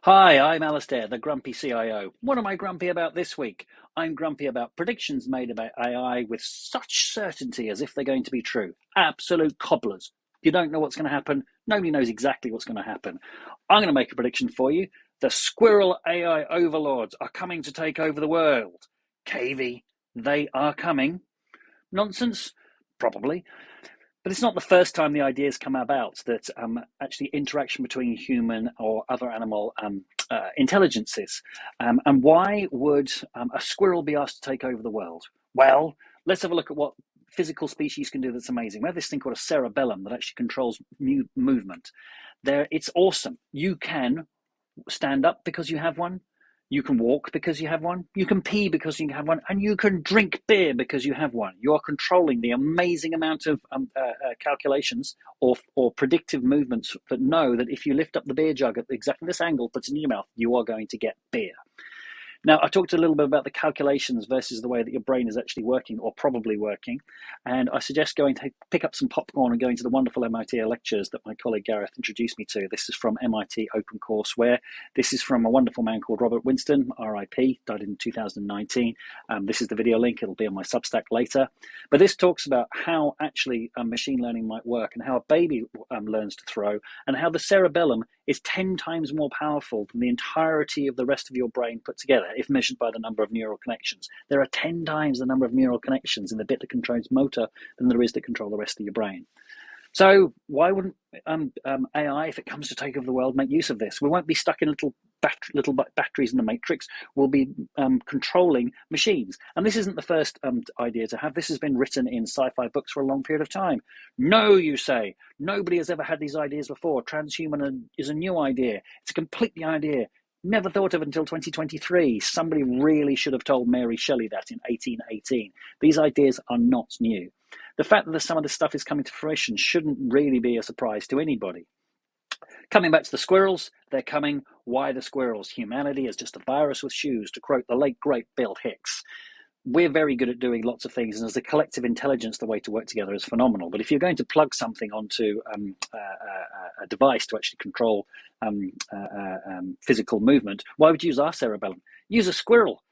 Hi, I'm Alistair, the grumpy CIO. What am I grumpy about this week? I'm grumpy about predictions made about AI with such certainty as if they're going to be true. Absolute cobblers. You don't know what's going to happen. Nobody knows exactly what's going to happen. I'm going to make a prediction for you. The Squirrel AI overlords are coming to take over the world. KV, they are coming. Nonsense? Probably. But it's not the first time the ideas come about that actually interaction between human or other animal intelligences. And why would a squirrel be asked to take over the world? Well, let's have a look at what physical species can do that's amazing. We have this thing called a cerebellum that actually controls movement. It's awesome. You can stand up because you have one. You can walk because you have one. You can pee because you have one. And you can drink beer because you have one. You are controlling the amazing amount of calculations or predictive movements that know that if you lift up the beer jug at exactly this angle, puts it in your mouth, you are going to get beer. Now, I talked a little bit about the calculations versus the way that your brain is actually working or probably working. And I suggest going to pick up some popcorn and going to the wonderful MIT lectures that my colleague Gareth introduced me to. This is from MIT Open Courseware. This is from a wonderful man called Robert Winston, RIP, died in 2019. This is the video link. It'll be on my Substack later. But this talks about how actually machine learning might work and how a baby learns to throw and how the cerebellum is 10 times more powerful than the entirety of the rest of your brain put together, if measured by the number of neural connections. There are 10 times the number of neural connections in the bit that controls motor than there is that control the rest of your brain. So why wouldn't AI, if it comes to take over the world, make use of this? We won't be stuck in little batteries in the matrix. We'll be controlling machines. And this isn't the first idea to have. This has been written in sci-fi books for a long period of time. No, you say. Nobody has ever had these ideas before. Transhuman is a new idea. It's a complete new idea. Never thought of it until 2023. Somebody really should have told Mary Shelley that in 1818. These ideas are not new. The fact that some of this stuff is coming to fruition shouldn't really be a surprise to anybody. Coming back to the squirrels, they're coming. Why the squirrels? Humanity is just a virus with shoes, to quote the late, great Bill Hicks. We're very good at doing lots of things, and as a collective intelligence, the way to work together is phenomenal. But if you're going to plug something onto a device to actually control physical movement, why would you use our cerebellum? Use a squirrel.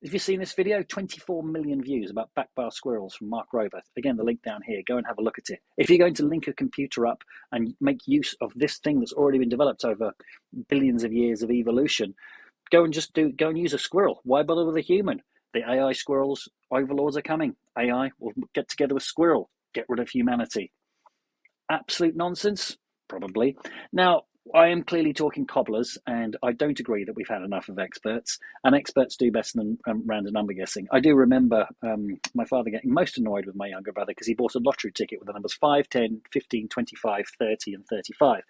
If you've seen this video, 24 million views about backbar squirrels from Mark Rober. Again, the link down here. Go and have a look at it. If you're going to link a computer up and make use of this thing that's already been developed over billions of years of evolution, go and use a squirrel. Why bother with a human? The AI squirrels overlords are coming. AI will get together with Squirrel, get rid of humanity. Absolute nonsense? Probably. Now, I am clearly talking cobblers, and I don't agree that we've had enough of experts, and experts do better than random number guessing. I do remember my father getting most annoyed with my younger brother because he bought a lottery ticket with the numbers 5, 10, 15, 25, 30, and 35.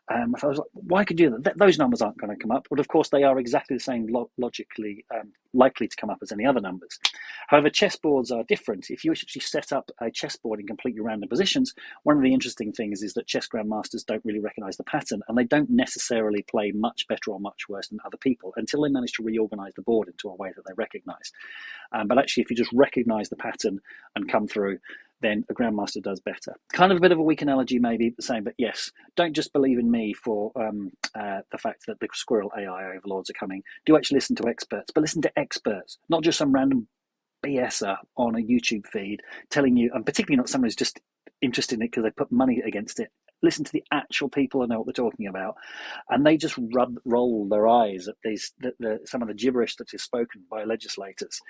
My father was like, why could you do that? Those numbers aren't going to come up. But of course, they are exactly the same logically likely to come up as any other numbers. However, chessboards are different. If you actually set up a chessboard in completely random positions, one of the interesting things is that chess grandmasters don't really recognize the pattern, and they don't necessarily play much better or much worse than other people until they manage to reorganize the board into a way that they recognize. But actually, if you just recognize the pattern and come through, then a grandmaster does better. Kind of a bit of a weak analogy, maybe the same, but yes, don't just believe in me for the fact that the Squirrel AI overlords are coming. Do actually listen to experts, but listen to experts, not just some random BSer on a YouTube feed telling you, and particularly not someone who's just interested in it because they put money against it. Listen to the actual people who know what they're talking about, and they just roll their eyes at some of the gibberish that is spoken by legislators.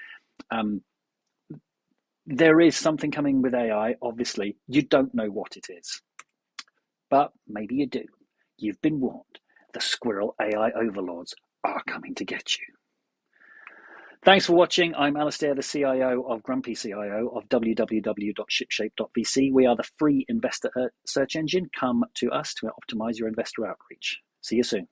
There is something coming with AI, obviously. You don't know what it is, but maybe you do. You've been warned. The Squirrel AI overlords are coming to get you. Thanks for watching. I'm Alistair, the CIO of Grumpy CIO of www.shipshape.vc. We are the free investor search engine. Come to us to optimize your investor outreach. See you soon.